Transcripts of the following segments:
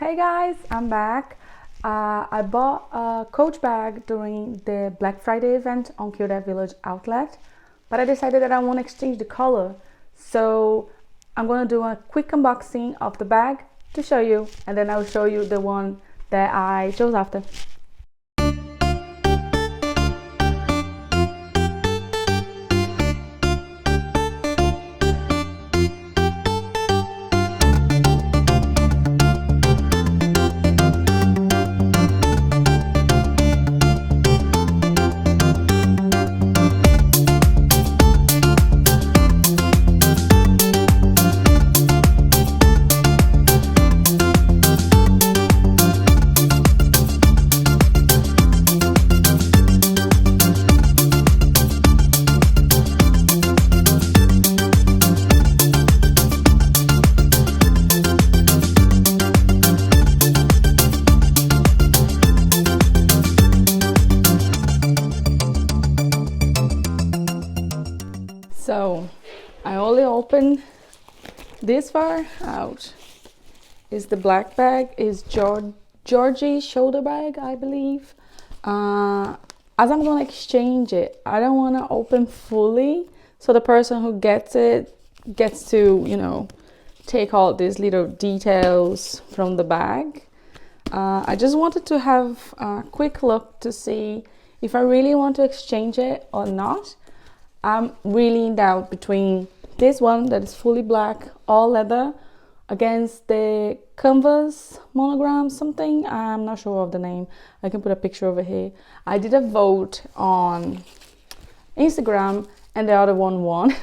Hey guys, I'm back. I bought a Coach bag during the Black Friday event on Kyoto Village outlet, but I decided that I want to exchange the color. So I'm going to do a quick unboxing of the bag to show you, and then I'll show you the one that I chose after. So I only opened this far out. Is the black bag, is Georgie shoulder bag, I believe. As I'm gonna exchange it, I don't want to open fully, so the person who gets it gets to, take all these little details from the bag. I just wanted to have a quick look to see if I really want to exchange it or not. I'm really in doubt between this one that is fully black, all leather, against the canvas monogram something. I'm not sure of the name. I can put a picture over here. I did a vote on Instagram and the other one won.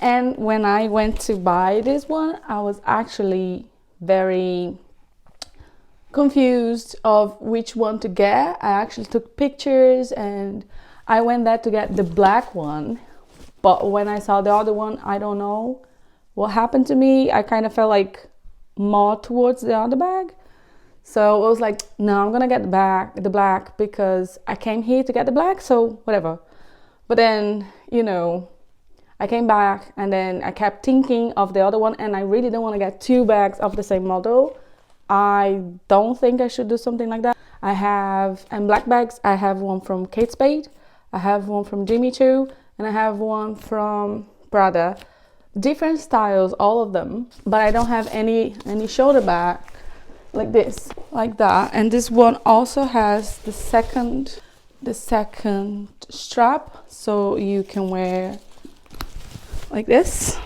And when I went to buy this one, I was actually very confused of which one to get. I actually took pictures and I went there to get the black one, but when I saw the other one, I don't know what happened to me. I kind of felt like more towards the other bag. So I was like, no, I'm gonna get the black because I came here to get the black, so whatever. But then, I came back and then I kept thinking of the other one, and I really don't want to get two bags of the same model. I don't think I should do something like that. And black bags, I have one from Kate Spade, I have one from Jimmy Choo, and I have one from Prada. Different styles, all of them, but I don't have any shoulder bag like this, like that. And this one also has the second strap, so you can wear like this.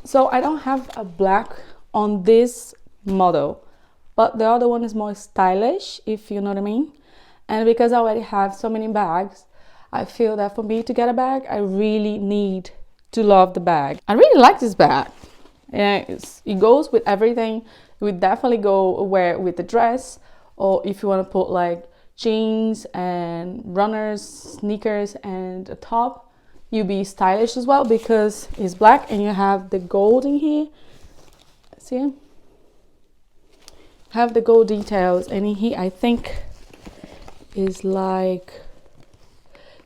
So I don't have a black on this model, but the other one is more stylish, if you know what I mean. And because I already have so many bags, I feel that for me to get a bag, I really need to love the bag. I really like this bag. Yeah, it goes with everything. It would definitely go wear with the dress, or if you want to put like jeans and runners, sneakers, and a top, you'd be stylish as well because it's black and you have the gold in here. See? Have the gold details, and in here I think is like,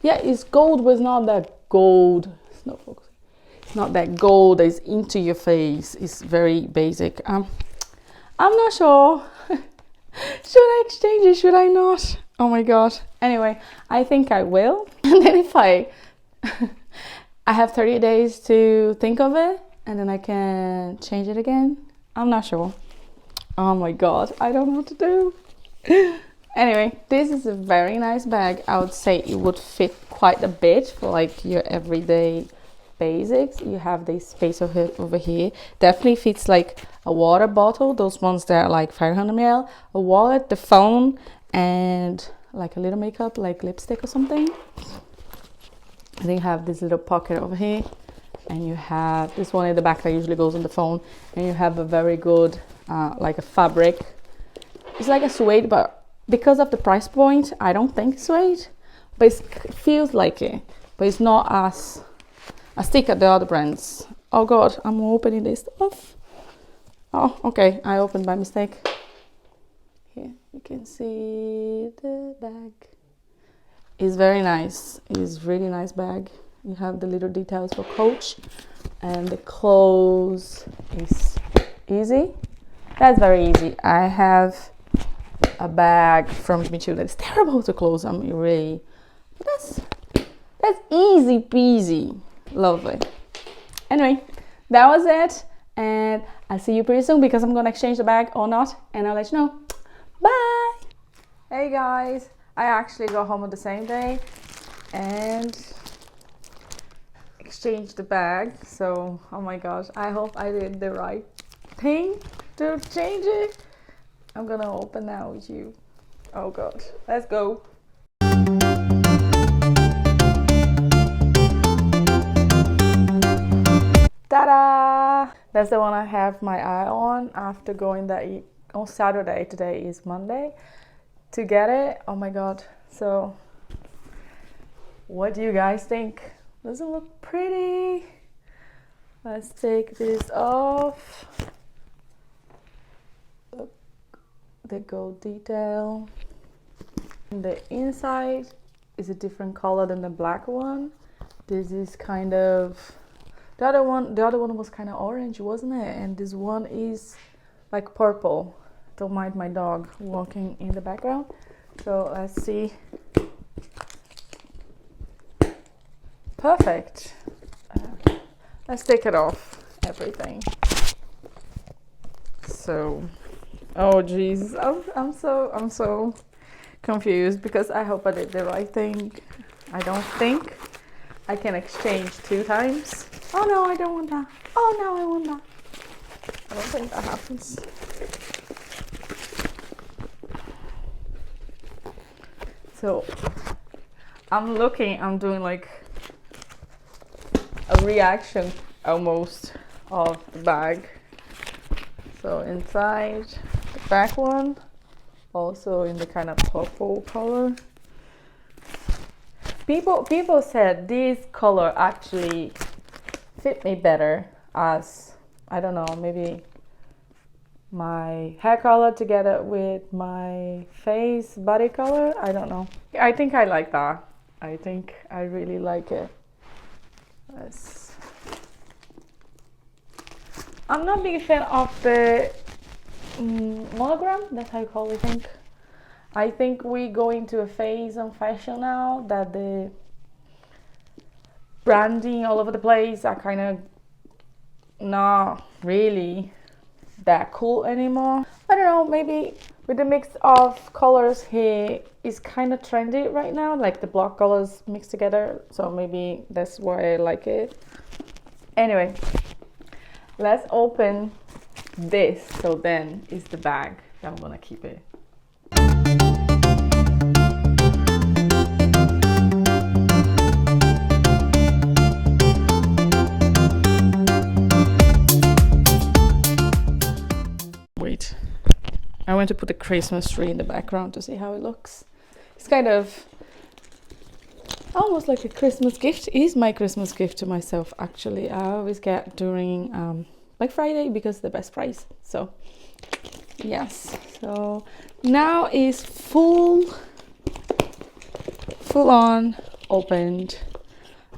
yeah, it's gold, but it's not that gold. It's not focusing. It's not that gold that is into your face. It's very basic. I'm not sure. Should I exchange it? Should I not? Oh my god. Anyway, I think I will. And then if I have 30 days to think of it, and then I can change it again. I'm not sure. Oh my god, I don't know what to do. Anyway, this is a very nice bag. I would say it would fit quite a bit for like your everyday basics. You have this space over here. Definitely fits like a water bottle, those ones that are like 500 ml, a wallet, the phone, and like a little makeup, like lipstick or something. And then you have this little pocket over here, and you have this one in the back that usually goes on the phone, and you have a very good like a fabric. It's like a suede, but because of the price point, I don't think it's suede, but it feels like it. But it's not as thick as the other brands. Oh god, I'm opening this stuff. Oh, okay, I opened by mistake. Here, you can see the bag. It's very nice. It's really nice bag. You have the little details for Coach, and the clothes is easy. That's very easy. I have a bag from Jimmy Choo that's terrible to close. I mean, really, but that's easy peasy. Lovely. Anyway, that was it, and I'll see you pretty soon because I'm gonna exchange the bag or not, and I'll let you know. Bye. Hey guys, I actually got home on the same day and exchanged the bag. So, oh my gosh, I hope I did the right thing to change it. I'm gonna open now with you. Oh gosh, let's go. Ta-da! That's the one I have my eye on after going that on Saturday. Today is Monday to get it. Oh my god. So what do you guys think? Does it look pretty? Let's take this off. Look, the gold detail. And the inside is a different color than the black one. This is kind of the other one was kind of orange, wasn't it? And this one is like purple. Don't mind my dog walking in the background. So let's see. Perfect. Let's take it off, everything. So, oh geez, I'm so confused because I hope I did the right thing. I don't think I can exchange 2 times. Oh no, I don't want that. Oh no, I want that. I don't think that happens. So I'm doing like a reaction almost of the bag. So inside the back one, also in the kind of purple color. People said this color actually fit me better as, I don't know, maybe my hair color together with my face body color. I don't know. I think I like that. I think I really like it. I'm not a big fan of the monogram. That's how you call it, I think we go into a phase in fashion now that the branding all over the place are kind of not really that cool anymore. I don't know, maybe with the mix of colors here is kind of trendy right now, like the block colors mixed together, so maybe that's why I like it. Anyway, let's open this. So then is the bag that I'm gonna keep it. Wait, I want to put a Christmas tree in the background to see how it looks. It's kind of almost like a Christmas gift. It is my Christmas gift to myself, actually. I always get during Black Friday because the best price. So yes, so now is full on opened,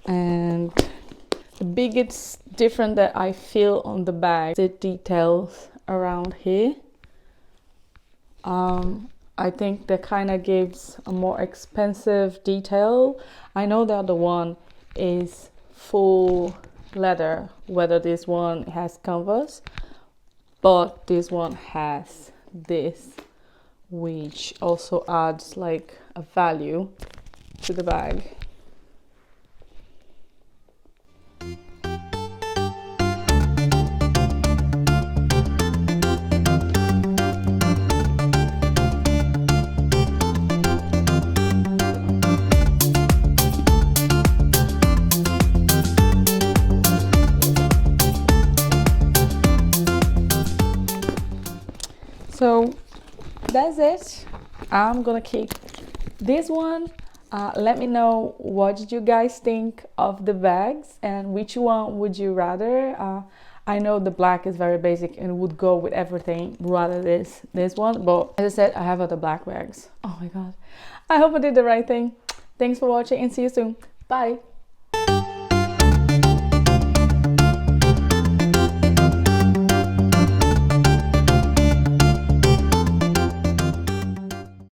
and the biggest difference that I feel on the bag, the details around here. I think that kind of gives a more expensive detail. I know the other one is full leather, whether this one has canvas, but this one has this, which also adds like a value to the bag. So that's it. I'm gonna keep this one. Let me know what did you guys think of the bags and which one would you rather. I know the black is very basic and would go with everything rather this one, but as I said, I have other black bags. Oh my god, I hope I did the right thing. Thanks for watching and see you soon. Bye.